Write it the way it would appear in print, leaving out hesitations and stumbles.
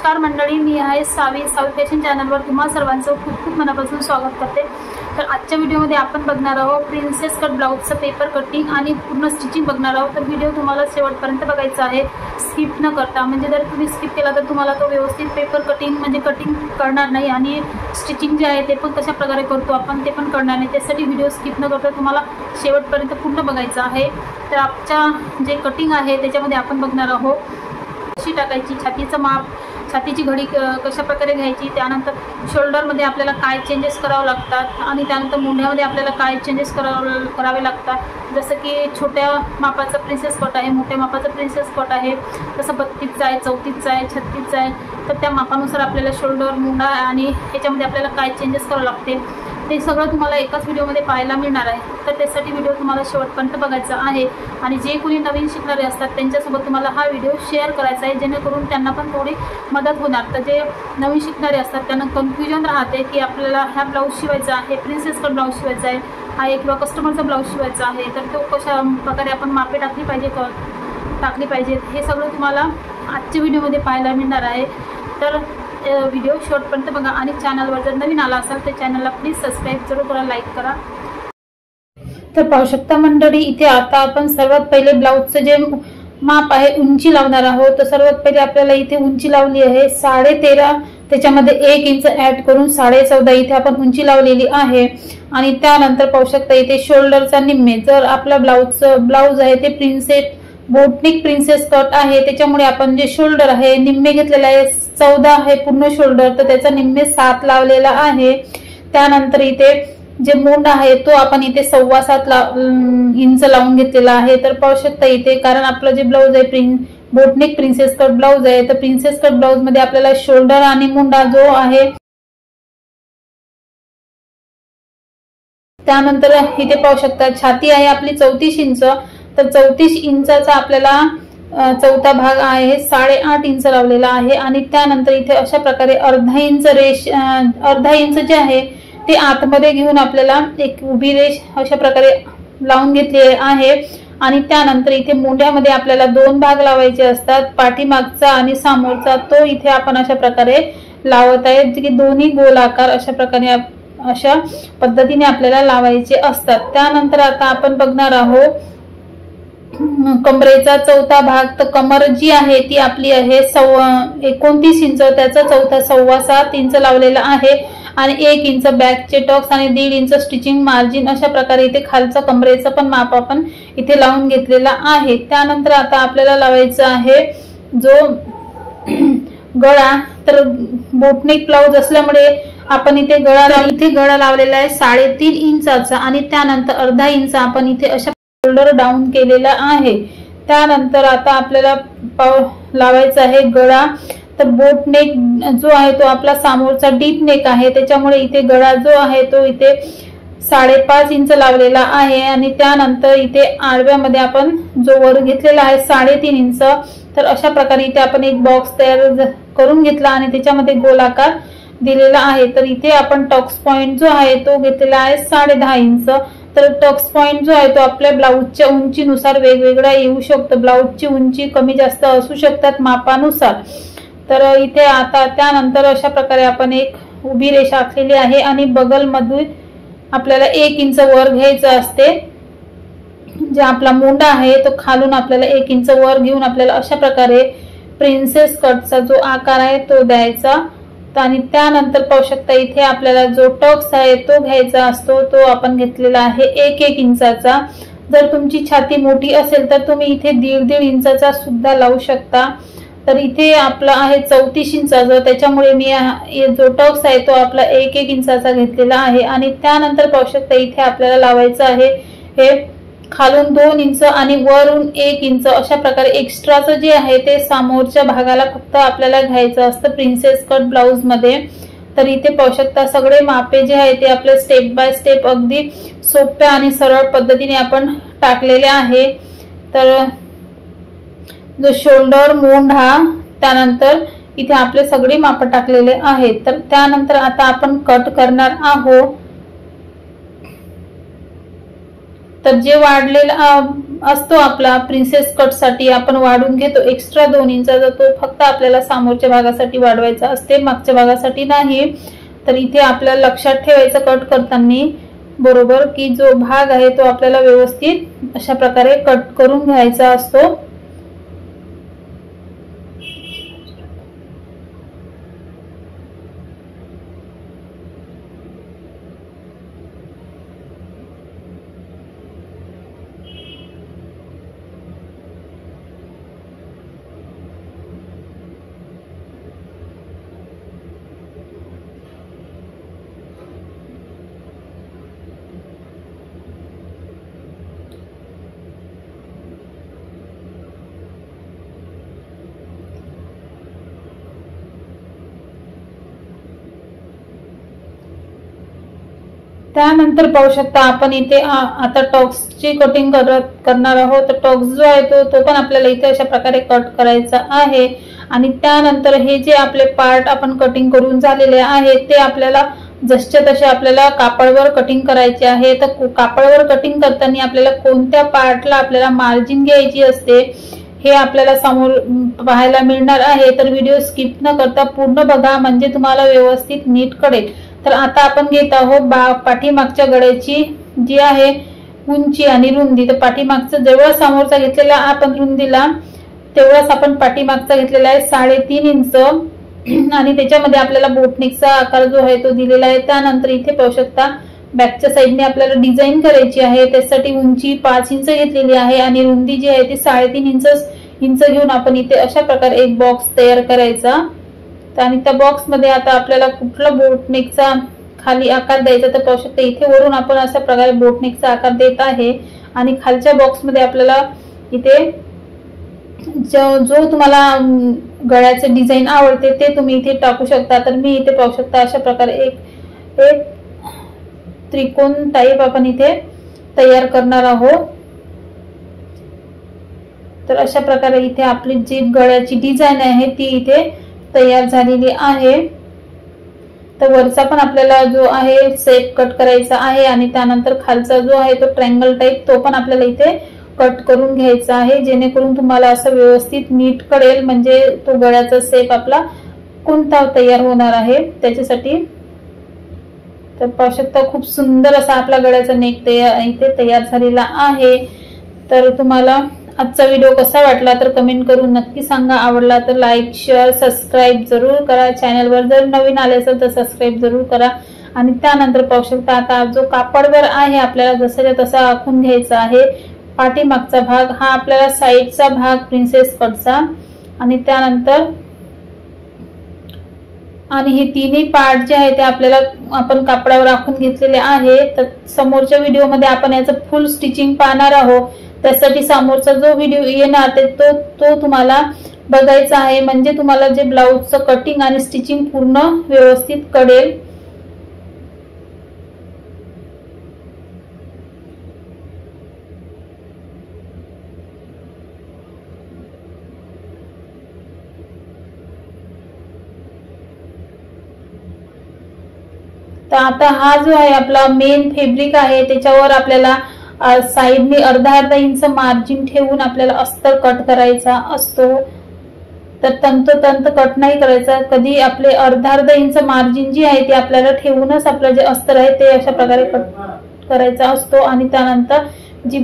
नमस्कार मंडळी, मी आहे सावी फॅशन चॅनलवर तुम्हा सर्वांचं खूप खूप मनापासून स्वागत करते। तर आजच्या व्हिडिओमध्ये आपण बघणार आहोत प्रिन्सेस कट ब्लाउजचं पेपर कटिंग आणि पूर्ण स्टिचिंग बघणार आहोत। तर व्हिडिओ तुम्हाला शेवटपर्यंत बघायचा आहे, स्किप न करता। म्हणजे जर तुम्ही स्किप केला तर तुम्हाला तो व्यवस्थित पेपर कटिंग म्हणजे कटिंग करणार नाही आणि स्टिचिंग जे आहे ते पण कशा प्रकारे करतो आपण ते पण करणार नाही। त्यासाठी व्हिडिओ स्किप न करता तुम्हाला शेवटपर्यंत पूर्ण बघायचं आहे। तर आजच्या जे कटिंग आहे त्याच्यामध्ये आपण बघणार आहोत कशी टाकायची, छातीचं माप, छातीची घडी कशा प्रकारे घ्यायची, त्यानंतर शोल्डरमध्ये आपल्याला काय चेंजेस करावे लागतात आणि त्यानंतर मुंड्यामध्ये आपल्याला काय चेंजेस करावे लागतात। जसं की छोट्या मापाचा प्रिन्सेस कट आहे, मोठ्या मापाचा प्रिन्सेस कट आहे, जसं 32चा आहे, 34चा आहे, 36चा आहे। तर त्या मापानुसार आपल्याला शोल्डर, मुंडा आणि ह्याच्यामध्ये आपल्याला काय चेंजेस करावे लागते ते सगळं तुम्हाला एकाच व्हिडिओमध्ये पाहायला मिळणार आहे। तर त्यासाठी व्हिडिओ तुम्हाला शेवटपर्यंत बघायचा आहे आणि जे कोणी नवीन शिकणारे असतात त्यांच्यासोबत तुम्हाला हा व्हिडिओ शेअर करायचा आहे, जेणेकरून त्यांना पण थोडी मदत होणार। तर जे नवीन शिकणारे असतात त्यांना कन्फ्युजन राहते की आपल्याला ह्या ब्लाऊज शिवायचा आहे, प्रिन्सेस कट ब्लाऊज शिवायचा आहे आहे किंवा कस्टमरचा ब्लाऊज शिवायचा आहे, तर तो कशा प्रकारे आपण मापे टाकली पाहिजेत हे सगळं तुम्हाला आजच्या व्हिडिओमध्ये पाहायला मिळणार आहे। तर व्हिडिओ शेवटपर्यंत बघा आणि चॅनलवर जर नवीन आला असाल तर चॅनलला प्लीज सबस्क्राईब जरूर करा, लाईक करा। तर पाहू शकता मंडळी, इथे आता आपण सर्वात पहिले ब्लाऊजचं जे माप आहे उंची लावणार आहोत। तर सर्वात पहिले आपल्याला इथे उंची लावली आहे 13.5, त्याच्यामध्ये 1 इंच ऍड करून 14.5 इथे आपण उंची लावलेली आहे। आणि त्यानंतर पाहू शकता इथे शोल्डरचा निम्मे, जर आपला ब्लाऊज आहे ते बोटनिक प्रिन्सेस कट आहे त्याच्यामुळे आपण जे शोल्डर आहे निम्मे घेतलेला आहे 14 आहे पूर्ण शोल्डर, तर त्याचा निम्मे 7 लावलेला आहे। त्यानंतर इथे जे मुंड आहे तो आपण इथे 7.25 इंच लावून घेतलेला आहे। तर पाहू शकता इथे, कारण आपलं जे ब्लाऊज आहे बोटनिक प्रिन्सेस कट ब्लाऊज आहे, तर प्रिन्सेस कट ब्लाऊज मध्ये आपल्याला शोल्डर आणि मुंडा जो आहे, त्यानंतर इथे पाहू शकता छाती आहे आपली 34 इंच, तर 34 इंचाचा आपल्याला चौथा भाग आहे 8.5 इंच लावलेला आहे। आणि त्यानंतर इथे अशा प्रकारे अर्धा इंच जे आहे ते आतमध्ये घेऊन आपल्याला एक उभी रेष अशा प्रकारे लावून घेतली आहे। आणि त्यानंतर इथे मुंड्यामध्ये आपल्याला 2 भाग लावायचे असतात, पाठीमागचा आणि समोरचा, तो इथे आपण अशा प्रकारे लावत आहे, की दोन्ही गोलाकार अशा पद्धतीने आपल्याला लावायचे असतात। त्यानंतर आता आपण बघणार आहोत कमरेचा चौथा भाग। तर कमर जी आहे ती आपली आहे 29 इंच, त्याचा चौथा 7.25 इंच लावलेला आहे आणि 1 इंच बॅकचे टक्स आणि 1.5 इंच स्टिचिंग मार्जिन, अशा प्रकारे इथे खालचा कमरेचा पण माप आपण इथे लावून घेतलेला आहे। त्यानंतर आता आपल्याला लावायचा आहे जो गळा, तर बोटनेक ब्लाऊज असल्यामुळे आपण इथे गळा लावलेला आहे 3.5 इंचाचा आणि त्यानंतर अर्धा इंच आपण इथे अशा शोल्डर डाऊन केलेला आहे। त्यानंतर आता आपल्याला लावायचा आहे गळा। तर बोट नेक जो आहे तो आपला समोरचा डीप नेक आहे, त्याच्यामुळे इथे गळा जो आहे तो इथे 5.5 इंच लावलेला आहे। आणि त्यानंतर इथे आडव्यामध्ये आपण जो वर घेतलेला आहे 3.5 इंच, तर अशा प्रकारे इथे आपण एक बॉक्स तयार करून घेतला आणि त्याच्यामध्ये गोलाकार दिलेला आहे। तर इथे आपण टक्स पॉइंट जो आहे तो घेतलेला आहे 10.5 इंच। तर टक्स पॉइंट जो आहे तो आपल्या ब्लाऊजच्या उंचीनुसार वेगवेगळा येऊ शकतो, ब्लाऊजची उंची कमी जास्त असू शकतात मापानुसार। तर इथे आता त्यानंतर अशा प्रकारे आपण एक उभी रेषा आखलेली आहे आणि बगलमधून आपल्याला 1 इंच वर घ्यायचं असते। जे आपला मुंडा आहे तो खालून आपल्याला 1 इंच वर घेऊन आपल्याला अशा प्रकारे प्रिन्सेस कटचा जो आकार आहे तो द्यायचा। आणि त्यानंतर पाहू शकता इथे आपल्याला जो टक्स आहे तो घ्यायचा असतो, तो आपण घेतलेला आहे 1 इंचाचा। जर तुमची छाती मोठी असेल तर तुम्ही इथे 1.5 इंचाचा सुद्धा लावू शकता। तर इथे आपला आहे 34 इंचाचा, त्याच्यामुळे मी जो टक्स आहे तो आपला 1 इंचाचा घेतलेला आहे। आणि त्यानंतर पाहू शकता इथे आपल्याला लावायचं आहे हे खालून 2 इंच आणि वरून 1 इंच, अशा प्रकारे एक्स्ट्राचं जे आहे ते समोरच्या भागाला फक्त आपल्याला घ्यायचं असतं प्रिन्सेस कट ब्लाऊज मध्ये। तर इथे पाहू शकता सगळे मापे जे आहे ते आपले स्टेप बाय स्टेप अगदी सोप्या आणि सरळ पद्धतीने आपण टाकलेले आहे। तर जो शोल्डर, मुंडा, त्यानंतर इथे आपले सगळे माप टाकलेले आहेत। तर त्यानंतर आता आपण कट करणार आहोत। तर जे वाढलेला असतो आपला प्रिन्सेस कट साठी आपण वाढून घेतो एक्स्ट्रा 2 इंचाचा, तो फक्त आपल्याला समोरच्या भागासाठी वाढवायचा असते, मागच्या भागासाठी नाही। तर इथे आपल्याला लक्षात ठेवायचं कट करताना बरोबर की जो भाग आहे तो आपल्याला व्यवस्थित अशा प्रकारे कट करून घ्यायचा असतो। त्यानंतर पाहू शकता आपण इथे आता टॉक्सची कटिंग करणार आहोत। तर टॉक्स जो आहे तो पण आपल्याला इथे अशा प्रकारे कट करायचा आहे। आणि त्यानंतर हे जे आपले पार्ट आपण कटिंग करून झालेले आहेत ते आपल्याला जसच्या तसे आपल्याला कापडावर कटिंग करायचे आहे। तर कापडावर कटिंग करताना आपल्याला कोणत्या पार्टला आपल्याला मार्जिन घ्यायची असते हे आपल्याला समोर पाहायला मिळणार आहे। तर व्हिडिओ स्किप न करता पूर्ण बघा म्हणजे तुम्हाला व्यवस्थित नीट कळेल। तर आता आपण घेत आहोत पाठीमागच्या गळ्याची जी आहे उंची आणि रुंदी। तर पाठीमागचं जेवढा समोरचा घेतलेला आपण रुंदीला तेवढाच आपण पाठीमागचा घेतलेला आहे 3.5 इंच आणि त्याच्यामध्ये आपल्याला बोटनेकचा आकार जो आहे तो दिलेला आहे। त्यानंतर इथे पाहू शकता बॅकच्या साइडने आपल्याला डिझाइन करायची आहे, त्यासाठी उंची 5 इंच घेतलेली आहे आणि रुंदी जी आहे ती 3.5 इंच घेऊन आपण इथे अशा प्रकारे एक बॉक्स तयार करायचा। आणि त्या बॉक्स मध्ये आता आपल्याला कुठला बोटनेकचा खाली आकार द्यायचा तर पाहू शकता इथे वरून आपण अशा प्रकारे बोटनेकचा आकार देत आहे आणि खालच्या बॉक्स मध्ये आपल्याला इथे जो तुम्हाला गळ्याचे डिझाइन आवडते ते तुम्ही इथे टाकू शकता। तर मी इथे पाहू शकता अशा प्रकारे एक त्रिकोण टाइप आपण इथे तयार करणार आहोत। तर अशा प्रकारे इथे आपली जी गळ्याची डिझाइन आहे ती इथे तयार झालेली आहे। तर वरचा पण आपल्याला जो आहे सेप कट करायचा आहे आणि त्यानंतर खालचा जो आहे तो ट्रायंगल टाइप तो पण आपल्याला इथे कट करून घ्यायचा आहे, जेणेकरून तुम्हाला असं व्यवस्थित नीट कळेल म्हणजे तो गळ्याचा सेप आपला कोणता तयार होणार आहे त्याच्यासाठी। तर पाहू शकता खूप सुंदर असा आपला गळ्याचा नेक इथे तयार झालेला आहे। तर तुम्हाला आजचा व्हिडिओ कसा वाटला तर कमेंट करून नक्की सांगा। आवडला तर लाईक शेअर सबस्क्राइब जरूर करा, चॅनलवर जर नवीन आले असेल तर सबस्क्राइब जरूर करा। आणि त्यानंतर पाहू शकता आता जो कापडवर आहे आपल्याला जसाच्या तसा आखून घ्यायचा आहे। पाठीमागचा भाग हा आपल्याला साइडचा भाग प्रिन्सेस कटचा आणि त्यानंतर आणि हे तिन्ही पार्ट जे आहे ते आपल्याला आपण कापडावर आखून घेतलेले आहे। तर समोरच्या व्हिडिओ मध्ये आपण याचं फुल स्टिचिंग पाहणार आहोत, त्यासाठी समोरचा जो व्हिडिओ येणार तो तुम्हाला बघायचा आहे म्हणजे तुम्हाला जे ब्लाउजचं कटिंग आणि स्टिचिंग पूर्ण व्यवस्थित कळेल। तर आता हा जो आहे आपला मेन फॅब्रिक आहे त्याच्यावर आपल्याला साइडने अर्धा इंच मार्जिन ठेवून आपल्याला अस्तर कट करायचा असतो। तर तंतोतंत कट नाही करायचा, कधी आपले अर्धा इंच मार्जिन जी आहे ते आपल्याला ठेवूनच आपलं जे अस्तर आहे ते अशा प्रकारे कट करायचा असतो। आणि त्यानंतर जी